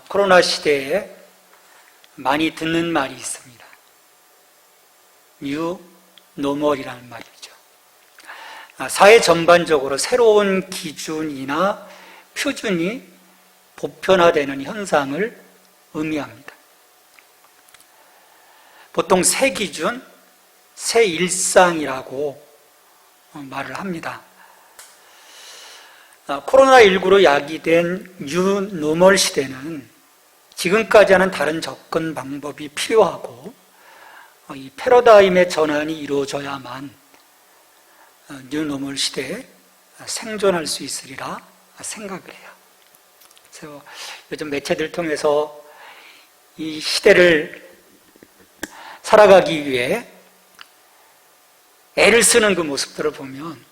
코로나 시대에 많이 듣는 말이 있습니다. 뉴 노멀이라는 말이죠. 사회 전반적으로 새로운 기준이나 표준이 보편화되는 현상을 의미합니다. 보통 새 기준, 새 일상이라고 말을 합니다. 코로나19로 야기된 뉴 노멀 시대는 지금까지와는 다른 접근 방법이 필요하고 이 패러다임의 전환이 이루어져야만 뉴 노멀 시대에 생존할 수 있으리라 생각을 해요. 그래서 요즘 매체들 통해서 이 시대를 살아가기 위해 애를 쓰는 그 모습들을 보면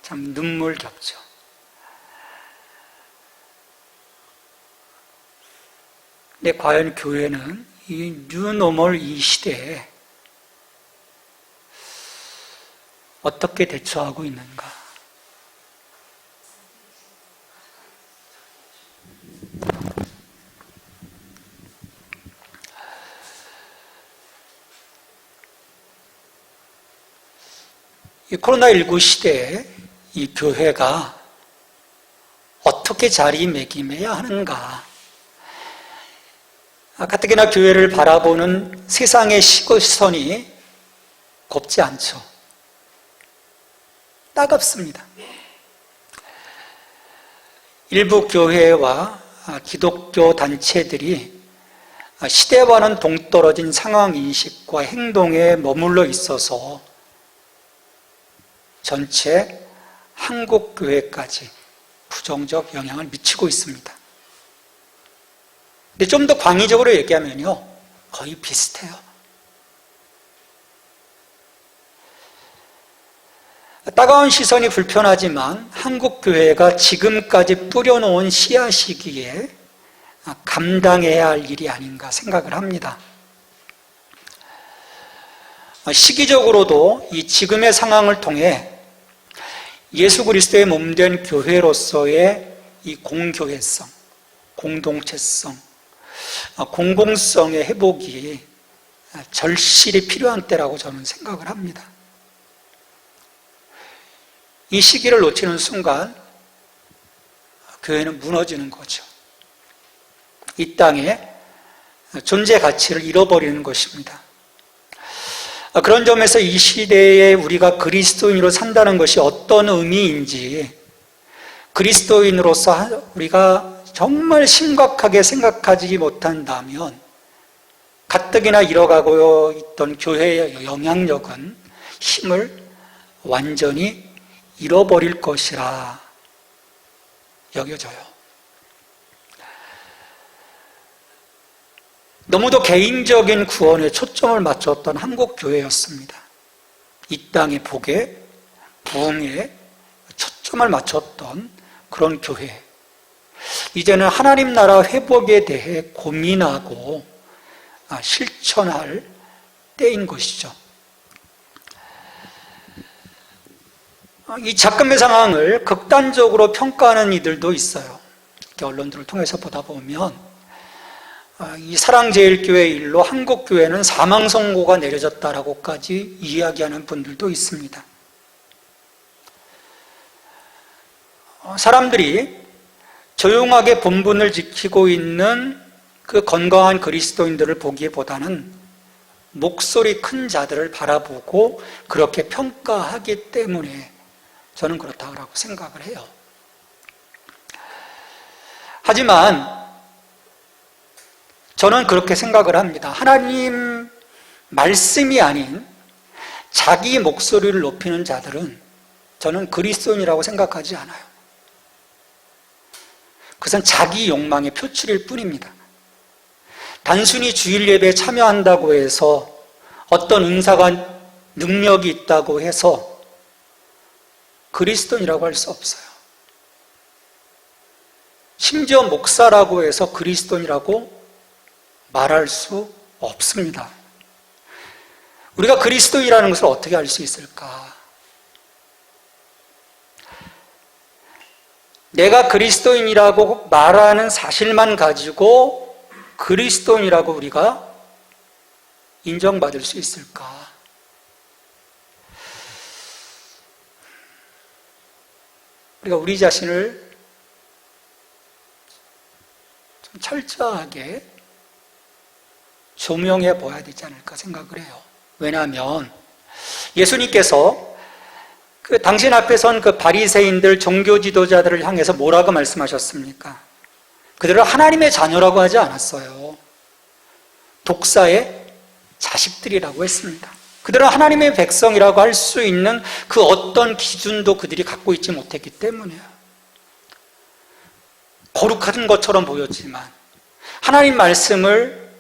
참 눈물겹죠. 근데 과연 교회는 이 뉴노멀 이 시대에 어떻게 대처하고 있는가? 이 코로나19 시대에 이 교회가 어떻게 자리매김해야 하는가? 가뜩이나 교회를 바라보는 세상의 시선이 곱지 않죠. 따갑습니다. 일부 교회와 기독교 단체들이 시대와는 동떨어진 상황 인식과 행동에 머물러 있어서 전체 한국 교회까지 부정적 영향을 미치고 있습니다. 근데 좀 더 광의적으로 얘기하면요, 거의 비슷해요. 따가운 시선이 불편하지만 한국 교회가 지금까지 뿌려놓은 씨앗이기에 감당해야 할 일이 아닌가 생각을 합니다. 시기적으로도 이 지금의 상황을 통해 예수 그리스도의 몸된 교회로서의 이 공교회성, 공동체성, 공공성의 회복이 절실히 필요한 때라고 저는 생각을 합니다. 이 시기를 놓치는 순간 교회는 무너지는 거죠. 이 땅에 존재 가치를 잃어버리는 것입니다. 그런 점에서 이 시대에 우리가 그리스도인으로 산다는 것이 어떤 의미인지 그리스도인으로서 우리가 정말 심각하게 생각하지 못한다면 가뜩이나 잃어가고 있던 교회의 영향력은 힘을 완전히 잃어버릴 것이라 여겨져요. 너무도 개인적인 구원에 초점을 맞췄던 한국 교회였습니다. 이 땅의 복에, 부흥에 초점을 맞췄던 그런 교회. 이제는 하나님 나라 회복에 대해 고민하고 실천할 때인 것이죠. 이 작금의 상황을 극단적으로 평가하는 이들도 있어요. 이렇게 언론들을 통해서 보다 보면 이 사랑제일교회 일로 한국교회는 사망선고가 내려졌다라고까지 이야기하는 분들도 있습니다. 사람들이 조용하게 본분을 지키고 있는 그 건강한 그리스도인들을 보기보다는 목소리 큰 자들을 바라보고 그렇게 평가하기 때문에 저는 그렇다고 생각을 해요. 하지만 저는 그렇게 생각을 합니다. 하나님 말씀이 아닌 자기 목소리를 높이는 자들은 저는 그리스도인이라고 생각하지 않아요. 그것은 자기 욕망의 표출일 뿐입니다. 단순히 주일 예배에 참여한다고 해서 어떤 은사가 능력이 있다고 해서 그리스도인이라고 할 수 없어요. 심지어 목사라고 해서 그리스도인이라고 말할 수 없습니다. 우리가 그리스도인이라는 것을 어떻게 알 수 있을까? 내가 그리스도인이라고 말하는 사실만 가지고 그리스도인이라고 우리가 인정받을 수 있을까? 우리가 우리 자신을 좀 철저하게 조명해 봐야 되지 않을까 생각을 해요. 왜냐하면 예수님께서 당신 앞에 선 그 바리새인들, 종교 지도자들을 향해서 뭐라고 말씀하셨습니까? 그들을 하나님의 자녀라고 하지 않았어요. 독사의 자식들이라고 했습니다. 그들은 하나님의 백성이라고 할 수 있는 그 어떤 기준도 그들이 갖고 있지 못했기 때문이에요. 거룩한 것처럼 보였지만 하나님 말씀을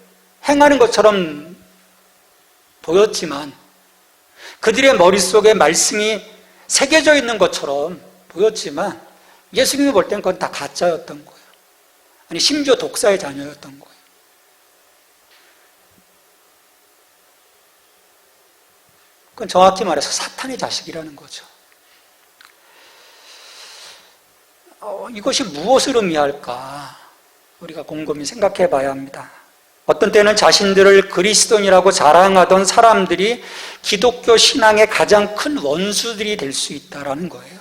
행하는 것처럼 보였지만 그들의 머릿속에 말씀이 새겨져 있는 것처럼 보였지만 예수님이 볼 땐 그건 다 가짜였던 거예요. 아니 심지어 독사의 자녀였던 거예요. 그건 정확히 말해서 사탄의 자식이라는 거죠. 이것이 무엇을 의미할까? 우리가 곰곰이 생각해 봐야 합니다. 어떤 때는 자신들을 그리스도인이라고 자랑하던 사람들이 기독교 신앙의 가장 큰 원수들이 될 수 있다는 거예요.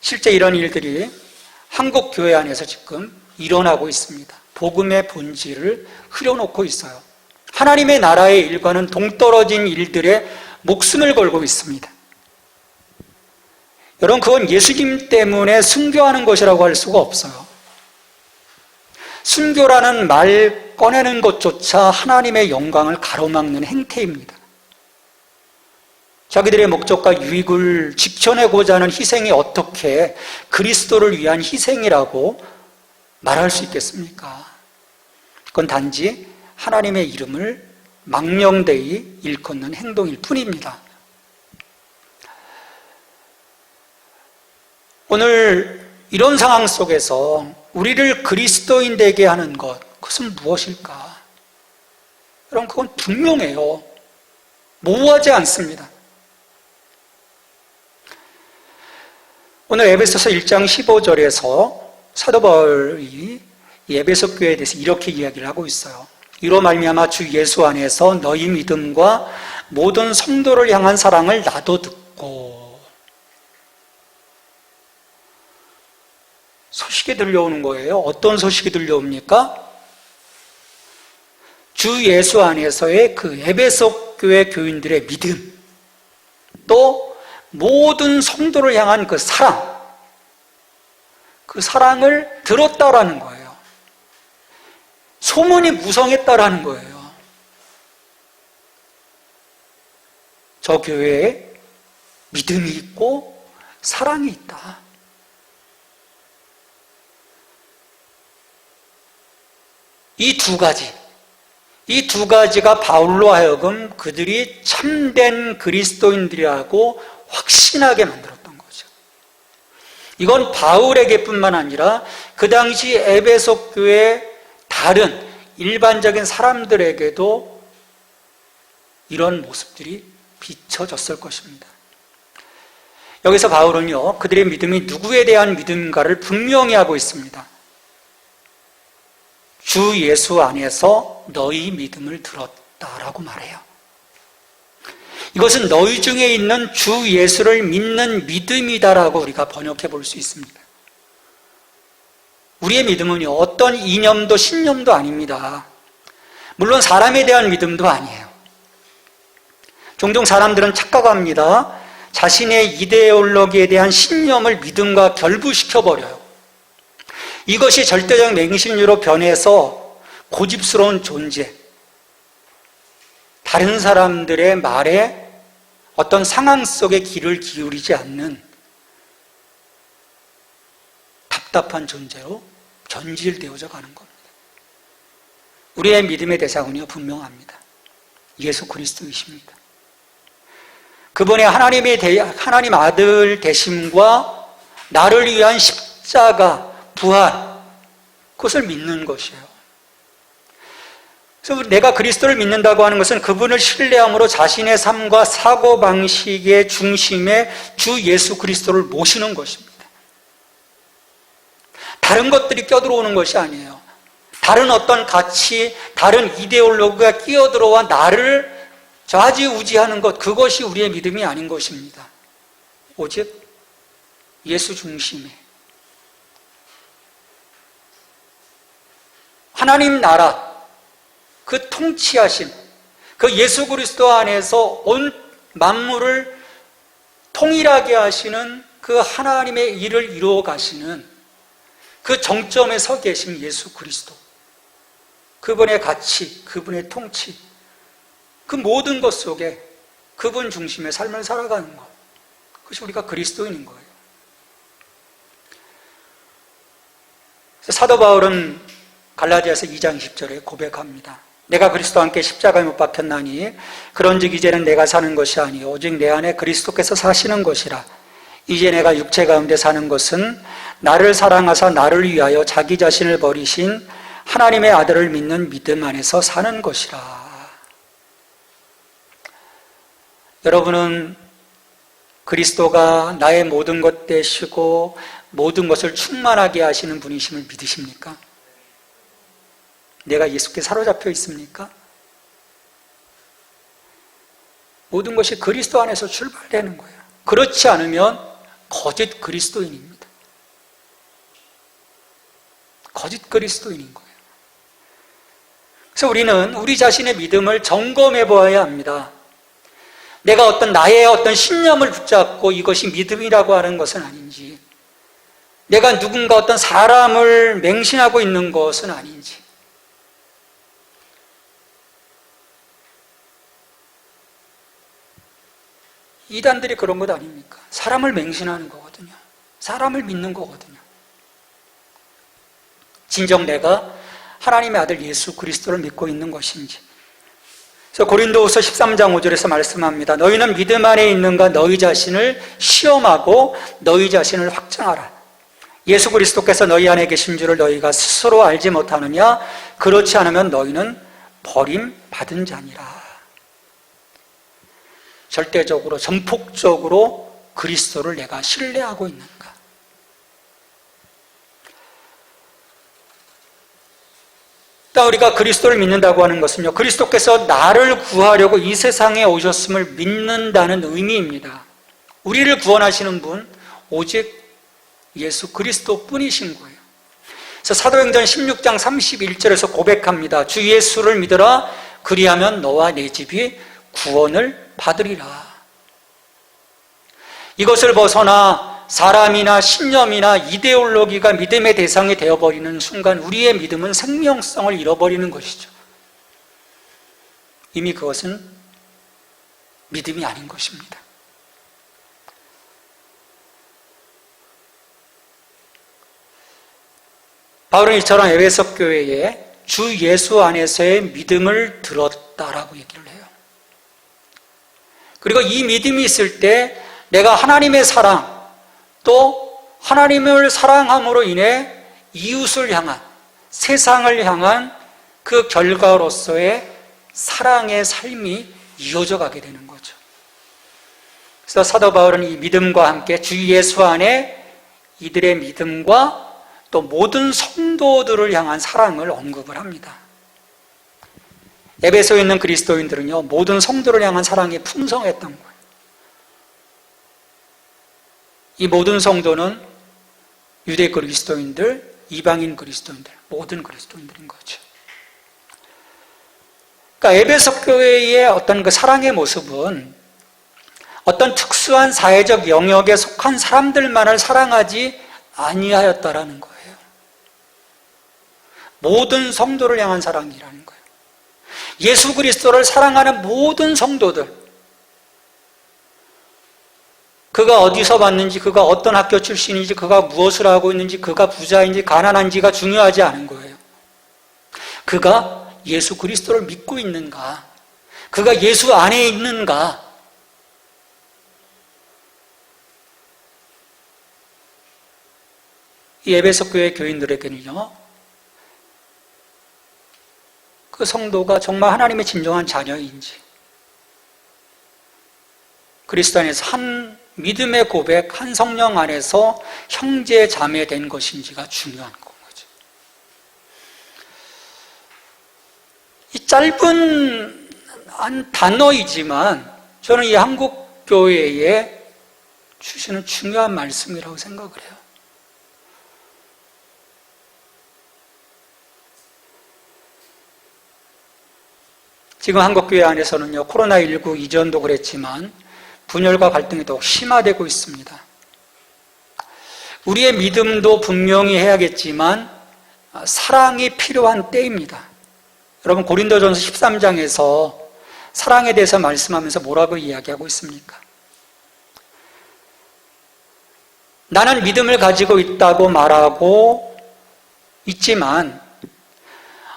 실제 이런 일들이 한국 교회 안에서 지금 일어나고 있습니다. 복음의 본질을 흐려놓고 있어요. 하나님의 나라의 일과는 동떨어진 일들에 목숨을 걸고 있습니다. 여러분, 그건 예수님 때문에 순교하는 것이라고 할 수가 없어요. 순교라는 말 꺼내는 것조차 하나님의 영광을 가로막는 행태입니다. 자기들의 목적과 유익을 지켜내고자 하는 희생이 어떻게 그리스도를 위한 희생이라고 말할 수 있겠습니까? 그건 단지 하나님의 이름을 망령되이 일컫는 행동일 뿐입니다. 오늘 이런 상황 속에서 우리를 그리스도인 되게 하는 것, 그것은 무엇일까? 여러분, 그건 분명해요. 모호하지 않습니다. 오늘 에베소서 1장 15절에서 사도 바울이 에베소 교회에 대해서 이렇게 이야기를 하고 있어요. 이로 말미암아 주 예수 안에서 너희 믿음과 모든 성도를 향한 사랑을 나도 듣고. 소식이 들려오는 거예요. 어떤 소식이 들려옵니까? 주 예수 안에서의 그 에베소 교회 교인들의 믿음, 또 모든 성도를 향한 그 사랑, 그 사랑을 들었다라는 거예요. 소문이 무성했다라는 거예요. 저 교회에 믿음이 있고 사랑이 있다. 이 두 가지가 바울로 하여금 그들이 참된 그리스도인들이라고 확신하게 만들었던 거죠. 이건 바울에게뿐만 아니라 그 당시 에베소 교회 다른 일반적인 사람들에게도 이런 모습들이 비춰졌을 것입니다. 여기서 바울은요, 그들의 믿음이 누구에 대한 믿음인가를 분명히 하고 있습니다. 주 예수 안에서 너희 믿음을 들었다라고 말해요. 이것은 너희 중에 있는 주 예수를 믿는 믿음이다라고 우리가 번역해 볼 수 있습니다. 우리의 믿음은요, 어떤 이념도 신념도 아닙니다. 물론 사람에 대한 믿음도 아니에요. 종종 사람들은 착각합니다. 자신의 이데올로기에 대한 신념을 믿음과 결부시켜버려요. 이것이 절대적 맹신류로 변해서 고집스러운 존재, 다른 사람들의 말에 어떤 상황 속에 귀를 기울이지 않는 답답한 존재로 변질되어져 가는 겁니다. 우리의 믿음의 대상은요, 분명합니다. 예수 그리스도이십니다. 그분의 하나님 아들 되심과 나를 위한 십자가, 부활, 그것을 믿는 것이에요. 그래서 내가 그리스도를 믿는다고 하는 것은 그분을 신뢰함으로 자신의 삶과 사고방식의 중심에 주 예수 그리스도를 모시는 것입니다. 다른 것들이 껴들어오는 것이 아니에요. 다른 어떤 가치, 다른 이데올로기가 끼어들어와 나를 좌지우지하는 것, 그것이 우리의 믿음이 아닌 것입니다. 오직 예수 중심에 하나님 나라, 그 통치하심, 그 예수 그리스도 안에서 온 만물을 통일하게 하시는 그 하나님의 일을 이루어 가시는 그 정점에 서 계신 예수 그리스도, 그분의 가치, 그분의 통치, 그 모든 것 속에 그분 중심의 삶을 살아가는 것, 그것이 우리가 그리스도인인 거예요. 사도 바울은 갈라디아서 2장 20절에 고백합니다. 내가 그리스도와 함께 십자가에 못 박혔나니 그런즉 이제는 내가 사는 것이 아니요 오직 내 안에 그리스도께서 사시는 것이라. 이제 내가 육체 가운데 사는 것은 나를 사랑하사 나를 위하여 자기 자신을 버리신 하나님의 아들을 믿는 믿음 안에서 사는 것이라. 여러분은 그리스도가 나의 모든 것 되시고 모든 것을 충만하게 하시는 분이심을 믿으십니까? 내가 예수께 사로잡혀 있습니까? 모든 것이 그리스도 안에서 출발되는 거예요. 그렇지 않으면 거짓 그리스도인입니다. 거짓 그리스도인인 거예요. 그래서 우리는 우리 자신의 믿음을 점검해 보아야 합니다. 내가 나의 어떤 신념을 붙잡고 이것이 믿음이라고 하는 것은 아닌지, 내가 누군가 어떤 사람을 맹신하고 있는 것은 아닌지, 이단들이 그런 것 아닙니까? 사람을 맹신하는 거거든요. 사람을 믿는 거거든요. 진정 내가 하나님의 아들 예수 그리스도를 믿고 있는 것인지. 그래서 고린도후서 13장 5절에서 말씀합니다. 너희는 믿음 안에 있는가 너희 자신을 시험하고 너희 자신을 확증하라. 예수 그리스도께서 너희 안에 계신 줄을 너희가 스스로 알지 못하느냐? 그렇지 않으면 너희는 버림받은 자니라. 절대적으로, 전폭적으로 그리스도를 내가 신뢰하고 있는가? 일단 우리가 그리스도를 믿는다고 하는 것은요, 그리스도께서 나를 구하려고 이 세상에 오셨음을 믿는다는 의미입니다. 우리를 구원하시는 분 오직 예수 그리스도 뿐이신 거예요. 그래서 사도행전 16장 31절에서 고백합니다. 주 예수를 믿으라. 그리하면 너와 내 집이 구원을 받으리라. 이것을 벗어나 사람이나 신념이나 이데올로기가 믿음의 대상이 되어버리는 순간 우리의 믿음은 생명성을 잃어버리는 것이죠. 이미 그것은 믿음이 아닌 것입니다. 바울은 이처럼 에베소 교회에 주 예수 안에서의 믿음을 들었다라고 얘기를 해요. 그리고 이 믿음이 있을 때 내가 하나님의 사랑, 또 하나님을 사랑함으로 인해 이웃을 향한, 세상을 향한 그 결과로서의 사랑의 삶이 이어져 가게 되는 거죠. 그래서 사도 바울은 이 믿음과 함께 주 예수 안에 이들의 믿음과 또 모든 성도들을 향한 사랑을 언급을 합니다. 에베소에 있는 그리스도인들은요, 모든 성도를 향한 사랑이 풍성했던 거예요. 이 모든 성도는 유대 그리스도인들, 이방인 그리스도인들, 모든 그리스도인들인 거죠. 그러니까 에베소 교회의 어떤 그 사랑의 모습은 어떤 특수한 사회적 영역에 속한 사람들만을 사랑하지 아니하였다라는 거예요. 모든 성도를 향한 사랑이라는 거예요. 예수 그리스도를 사랑하는 모든 성도들, 그가 어디서 왔는지, 그가 어떤 학교 출신인지, 그가 무엇을 하고 있는지, 그가 부자인지 가난한지가 중요하지 않은 거예요. 그가 예수 그리스도를 믿고 있는가? 그가 예수 안에 있는가? 이 에베소 교회 교인들에게는요, 그 성도가 정말 하나님의 진정한 자녀인지, 그리스도 안에서 한 믿음의 고백, 한 성령 안에서 형제 자매 된 것인지가 중요한 거죠. 이 짧은 한 단어이지만 저는 이 한국 교회에 주시는 중요한 말씀이라고 생각을 해요. 지금 한국교회 안에서는요, 코로나19 이전도 그랬지만 분열과 갈등이 더욱 심화되고 있습니다. 우리의 믿음도 분명히 해야겠지만 사랑이 필요한 때입니다. 여러분, 고린도전서 13장에서 사랑에 대해서 말씀하면서 뭐라고 이야기하고 있습니까? 나는 믿음을 가지고 있다고 말하고 있지만,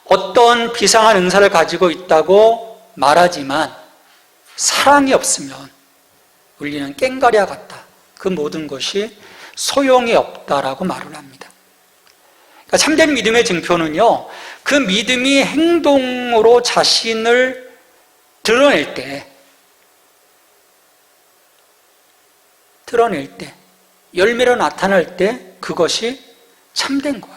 어떤 비상한 은사를 가지고 있다고 말하지만 사랑이 없으면 우리는 꽹과리와 같다. 그 모든 것이 소용이 없다라고 말을 합니다. 그러니까 참된 믿음의 증표는요, 그 믿음이 행동으로 자신을 드러낼 때, 열매로 나타날 때 그것이 참된 거예요.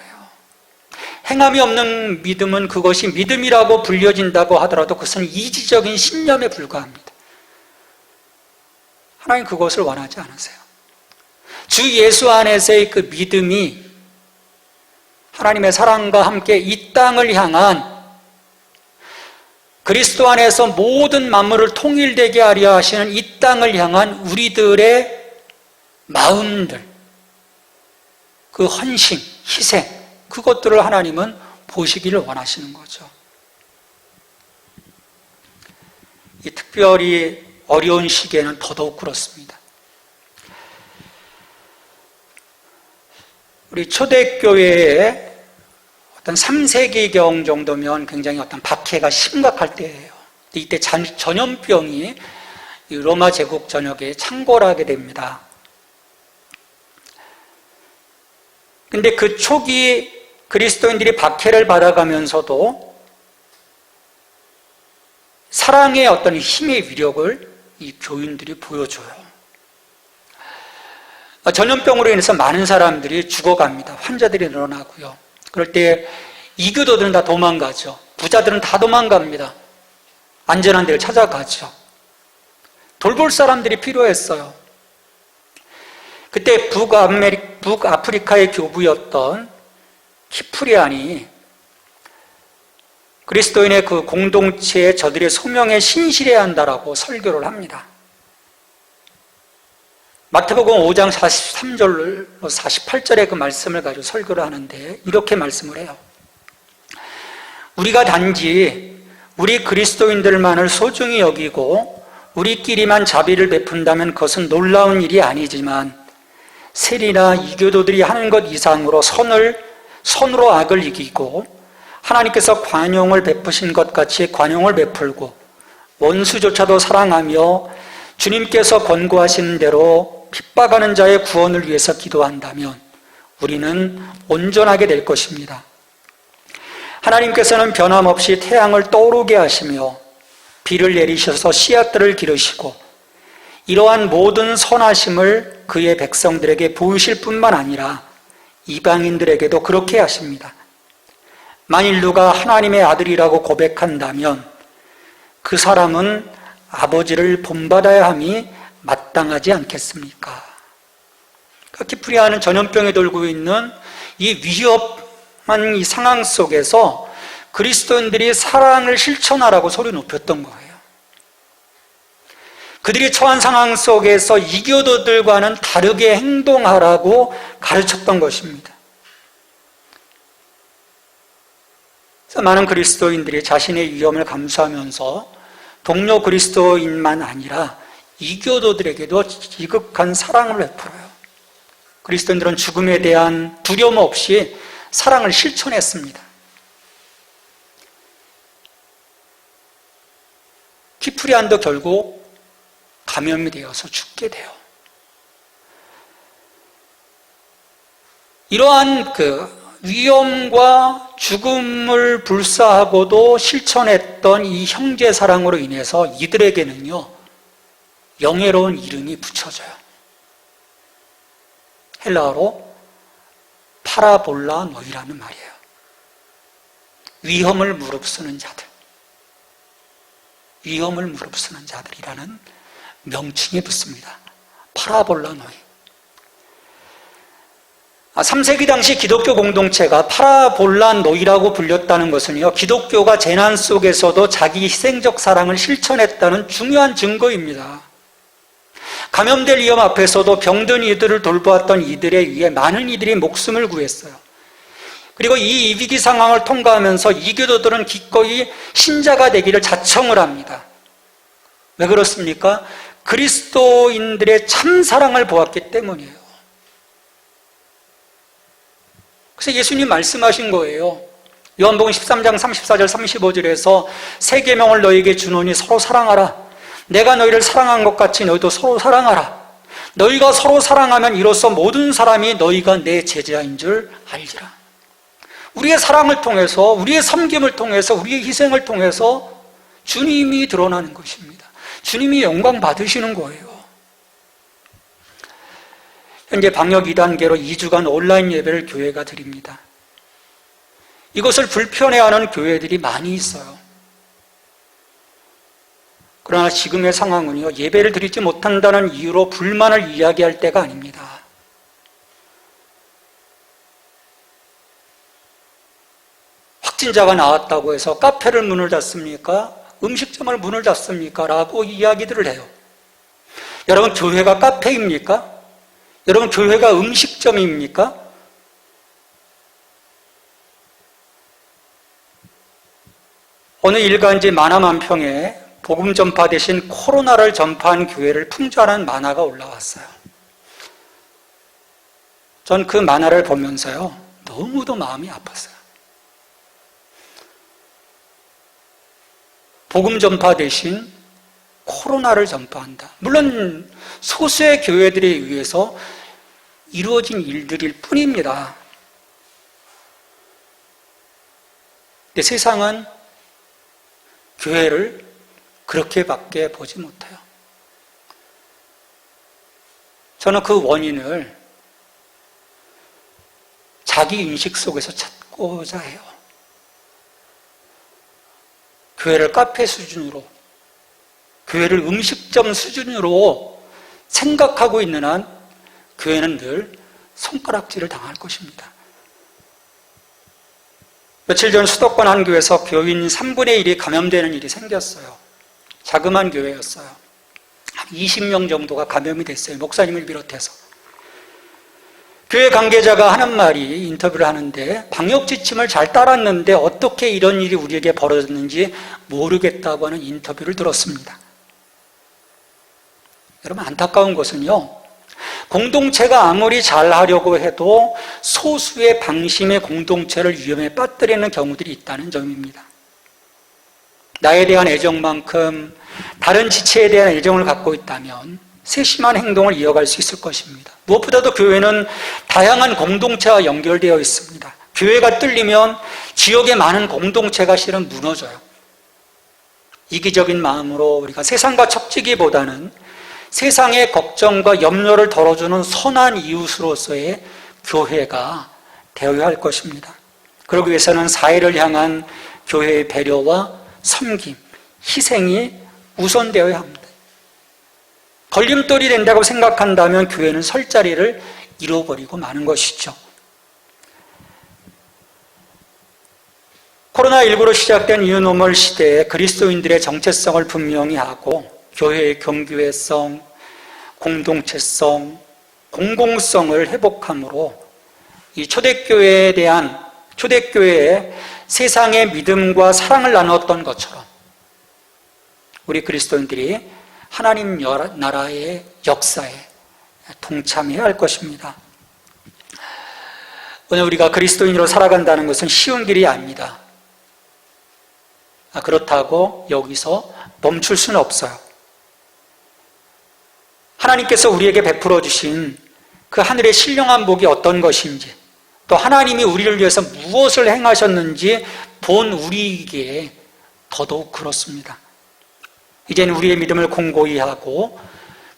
행함이 없는 믿음은 그것이 믿음이라고 불려진다고 하더라도 그것은 이지적인 신념에 불과합니다. 하나님 그것을 원하지 않으세요. 주 예수 안에서의 그 믿음이 하나님의 사랑과 함께 이 땅을 향한, 그리스도 안에서 모든 만물을 통일되게 하려 하시는 이 땅을 향한 우리들의 마음들, 그 헌신, 희생, 그것들을 하나님은 보시기를 원하시는 거죠. 이 특별히 어려운 시기에는 더더욱 그렇습니다. 우리 초대교회에 어떤 3세기경 정도면 굉장히 어떤 박해가 심각할 때예요. 이때 전염병이 로마 제국 전역에 창궐하게 됩니다. 근데 그 초기 그리스도인들이 박해를 받아가면서도 사랑의 어떤 힘의 위력을 이 교인들이 보여줘요. 전염병으로 인해서 많은 사람들이 죽어갑니다. 환자들이 늘어나고요. 그럴 때 이교도들은 다 도망가죠. 부자들은 다 도망갑니다. 안전한 데를 찾아가죠. 돌볼 사람들이 필요했어요. 그때 북아프리카의 교부였던 키프리안이 그리스도인의 그 공동체에 저들의 소명에 신실해야 한다라고 설교를 합니다. 마태복음 5장 43절로 48절의 그 말씀을 가지고 설교를 하는데 이렇게 말씀을 해요. 우리가 단지 우리 그리스도인들만을 소중히 여기고 우리끼리만 자비를 베푼다면 그것은 놀라운 일이 아니지만 세리나 이교도들이 하는 것 이상으로 선으로 악을 이기고 하나님께서 관용을 베푸신 것 같이 관용을 베풀고 원수조차도 사랑하며 주님께서 권고하시는 대로 핍박하는 자의 구원을 위해서 기도한다면 우리는 온전하게 될 것입니다. 하나님께서는 변함없이 태양을 떠오르게 하시며 비를 내리셔서 씨앗들을 기르시고 이러한 모든 선하심을 그의 백성들에게 보이실 뿐만 아니라 이방인들에게도 그렇게 하십니다. 만일 누가 하나님의 아들이라고 고백한다면 그 사람은 아버지를 본받아야 함이 마땅하지 않겠습니까? 키프리아는 전염병에 돌고 있는 이 위협한 이 상황 속에서 그리스도인들이 사랑을 실천하라고 소리 높였던 거예요. 그들이 처한 상황 속에서 이교도들과는 다르게 행동하라고 가르쳤던 것입니다. 그래서 많은 그리스도인들이 자신의 위험을 감수하면서 동료 그리스도인만 아니라 이교도들에게도 지극한 사랑을 베풀어요. 그리스도인들은 죽음에 대한 두려움 없이 사랑을 실천했습니다. 키프리안도 결국 감염이 되어서 죽게 돼요. 이러한 그 위험과 죽음을 불사하고도 실천했던 이 형제 사랑으로 인해서 이들에게는요, 영예로운 이름이 붙여져요. 헬라어로 파라볼라 노이라는 말이에요. 위험을 무릅쓰는 자들, 위험을 무릅쓰는 자들이라는 명칭이 붙습니다. 파라볼라 노이. 3세기 당시 기독교 공동체가 파라볼라 노이라고 불렸다는 것은요, 기독교가 재난 속에서도 자기 희생적 사랑을 실천했다는 중요한 증거입니다. 감염될 위험 앞에서도 병든 이들을 돌보았던 이들에 의해 많은 이들이 목숨을 구했어요. 그리고 이 위기 상황을 통과하면서 이교도들은 기꺼이 신자가 되기를 자청을 합니다. 왜 그렇습니까? 그리스도인들의 참 사랑을 보았기 때문이에요. 그래서 예수님 말씀하신 거예요. 요한복음 13장 34절 35절에서 새 계명을 너희에게 주노니 서로 사랑하라. 내가 너희를 사랑한 것 같이 너희도 서로 사랑하라. 너희가 서로 사랑하면 이로써 모든 사람이 너희가 내 제자인 줄 알리라. 우리의 사랑을 통해서, 우리의 섬김을 통해서, 우리의 희생을 통해서 주님이 드러나는 것입니다. 주님이 영광 받으시는 거예요. 현재 방역 2단계로 2주간 온라인 예배를 교회가 드립니다. 이것을 불편해하는 교회들이 많이 있어요. 그러나 지금의 상황은요, 예배를 드리지 못한다는 이유로 불만을 이야기할 때가 아닙니다. 확진자가 나왔다고 해서 카페를 문을 닫습니까? 음식점을 문을 닫습니까? 라고 이야기들을 해요. 여러분, 교회가 카페입니까? 여러분, 교회가 음식점입니까? 어느 일간지 만화만평에 복음 전파 대신 코로나를 전파한 교회를 풍자하는 만화가 올라왔어요. 전 그 만화를 보면서요, 너무도 마음이 아팠어요. 복음 전파 대신 코로나를 전파한다. 물론 소수의 교회들에 의해서 이루어진 일들일 뿐입니다. 근데 세상은 교회를 그렇게밖에 보지 못해요. 저는 그 원인을 자기 인식 속에서 찾고자 해요. 교회를 카페 수준으로, 교회를 음식점 수준으로 생각하고 있는 한 교회는 늘 손가락질을 당할 것입니다. 며칠 전 수도권 한 교회에서 교인 3분의 1이 감염되는 일이 생겼어요. 자그마한 교회였어요. 한 20명 정도가 감염이 됐어요. 목사님을 비롯해서. 교회 관계자가 하는 말이, 인터뷰를 하는데, 방역 지침을 잘 따랐는데 어떻게 이런 일이 우리에게 벌어졌는지 모르겠다고 하는 인터뷰를 들었습니다. 여러분, 안타까운 것은요, 공동체가 아무리 잘하려고 해도 소수의 방심의 공동체를 위험에 빠뜨리는 경우들이 있다는 점입니다. 나에 대한 애정만큼 다른 지체에 대한 애정을 갖고 있다면 세심한 행동을 이어갈 수 있을 것입니다. 무엇보다도 교회는 다양한 공동체와 연결되어 있습니다. 교회가 뚫리면 지역의 많은 공동체가 실은 무너져요. 이기적인 마음으로 우리가 세상과 척지기보다는 세상의 걱정과 염려를 덜어주는 선한 이웃으로서의 교회가 되어야 할 것입니다. 그러기 위해서는 사회를 향한 교회의 배려와 섬김, 희생이 우선되어야 합니다. 걸림돌이 된다고 생각한다면 교회는 설 자리를 잃어버리고 마는 것이죠. 코로나19로 시작된 뉴노멀 시대에 그리스도인들의 정체성을 분명히 하고 교회의 경교회성, 공동체성, 공공성을 회복함으로 이 초대교회에 대한, 초대교회에 세상의 믿음과 사랑을 나누었던 것처럼 우리 그리스도인들이 하나님 나라의 역사에 동참해야 할 것입니다. 오늘 우리가 그리스도인으로 살아간다는 것은 쉬운 길이 아닙니다. 그렇다고 여기서 멈출 수는 없어요. 하나님께서 우리에게 베풀어 주신 그 하늘의 신령한 복이 어떤 것인지, 또 하나님이 우리를 위해서 무엇을 행하셨는지 본 우리에게 더더욱 그렇습니다. 이제는 우리의 믿음을 공고히 하고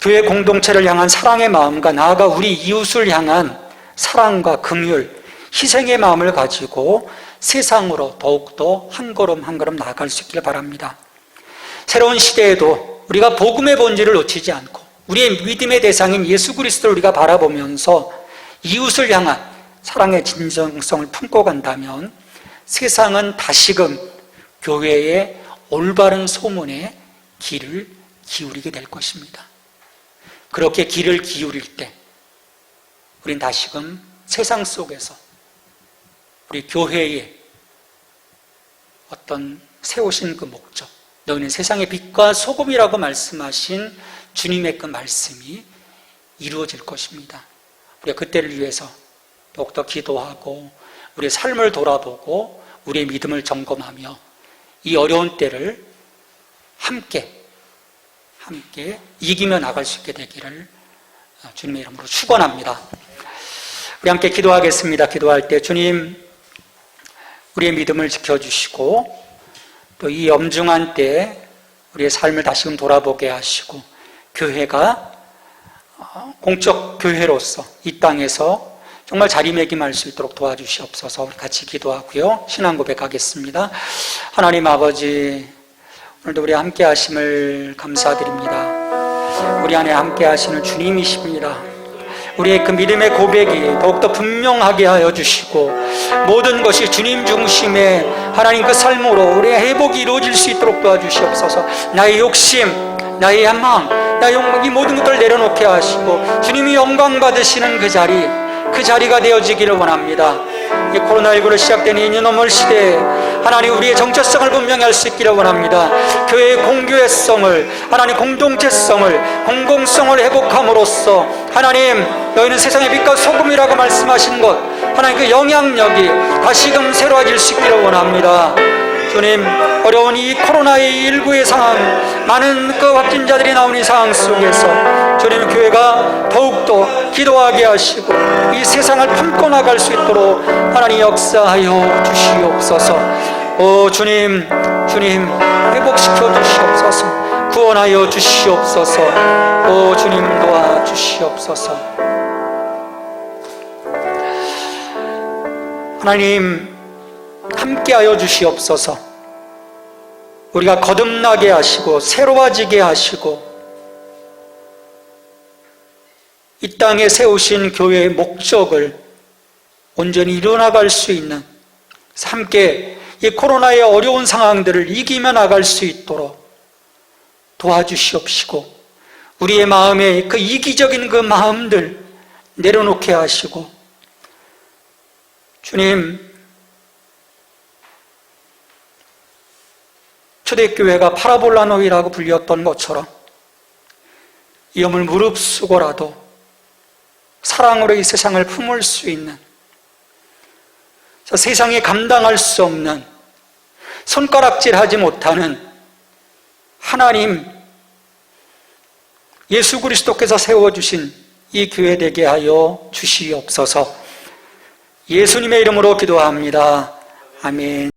교회 공동체를 향한 사랑의 마음과 나아가 우리 이웃을 향한 사랑과 긍휼, 희생의 마음을 가지고 세상으로 더욱더 한 걸음 한 걸음 나아갈 수 있기를 바랍니다. 새로운 시대에도 우리가 복음의 본질을 놓치지 않고 우리의 믿음의 대상인 예수 그리스도를 우리가 바라보면서 이웃을 향한 사랑의 진정성을 품고 간다면 세상은 다시금 교회의 올바른 소문에 귀를 기울이게 될 것입니다. 그렇게 귀를 기울일 때 우린 다시금 세상 속에서 우리 교회의 어떤 세우신 그 목적, 너희는 세상의 빛과 소금이라고 말씀하신 주님의 그 말씀이 이루어질 것입니다. 우리가 그때를 위해서 더욱더 기도하고 우리의 삶을 돌아보고 우리의 믿음을 점검하며 이 어려운 때를 함께 이기며 나갈 수 있게 되기를 주님의 이름으로 축원합니다. 우리 함께 기도하겠습니다. 기도할 때 주님, 우리의 믿음을 지켜주시고 또 이 엄중한 때 우리의 삶을 다시금 돌아보게 하시고 교회가 공적 교회로서 이 땅에서 정말 자리매김할 수 있도록 도와주시옵소서. 우리 같이 기도하고요, 신앙 고백하겠습니다. 하나님 아버지, 오늘도 우리 함께 하심을 감사드립니다. 우리 안에 함께 하시는 주님이십니다. 우리의 그 믿음의 고백이 더욱더 분명하게 하여 주시고 모든 것이 주님 중심의 하나님 그 삶으로 우리의 회복이 이루어질 수 있도록 도와주시옵소서. 나의 욕심, 나의 야망, 나의 이 모든 것들을 내려놓게 하시고 주님이 영광 받으시는 그 자리가 되어지기를 원합니다. 이 코로나19로 시작된 이 뉴노멀 시대에 하나님 우리의 정체성을 분명히 할 수 있기를 원합니다. 교회의 공교회성을, 하나님 공동체성을, 공공성을 회복함으로써 하나님, 너희는 세상의 빛과 소금이라고 말씀하신 것, 하나님 그 영향력이 다시금 새로워질 수 있기를 원합니다. 주님, 어려운 이 코로나19의 상황, 많은 그 확진자들이 나오는 이 상황 속에서 주님, 교회가 더욱더 기도하게 하시고 이 세상을 품고 나갈 수 있도록 하나님 역사하여 주시옵소서. 오 주님, 회복시켜 주시옵소서. 구원하여 주시옵소서. 오 주님, 도와주시옵소서. 하나님 함께하여 주시옵소서. 우리가 거듭나게 하시고 새로워지게 하시고 이 땅에 세우신 교회의 목적을 온전히 이뤄나갈 수 있는, 함께 이 코로나의 어려운 상황들을 이기며 나갈 수 있도록 도와주시옵시고 우리의 마음에 그 이기적인 그 마음들 내려놓게 하시고 주님, 초대교회가 파라볼라 노이라고 불렸던 것처럼 이 염을 무릅쓰고라도 사랑으로 이 세상을 품을 수 있는, 세상이 감당할 수 없는, 손가락질하지 못하는 하나님 예수 그리스도께서 세워주신 이 교회 되게 하여 주시옵소서. 예수님의 이름으로 기도합니다. 아멘.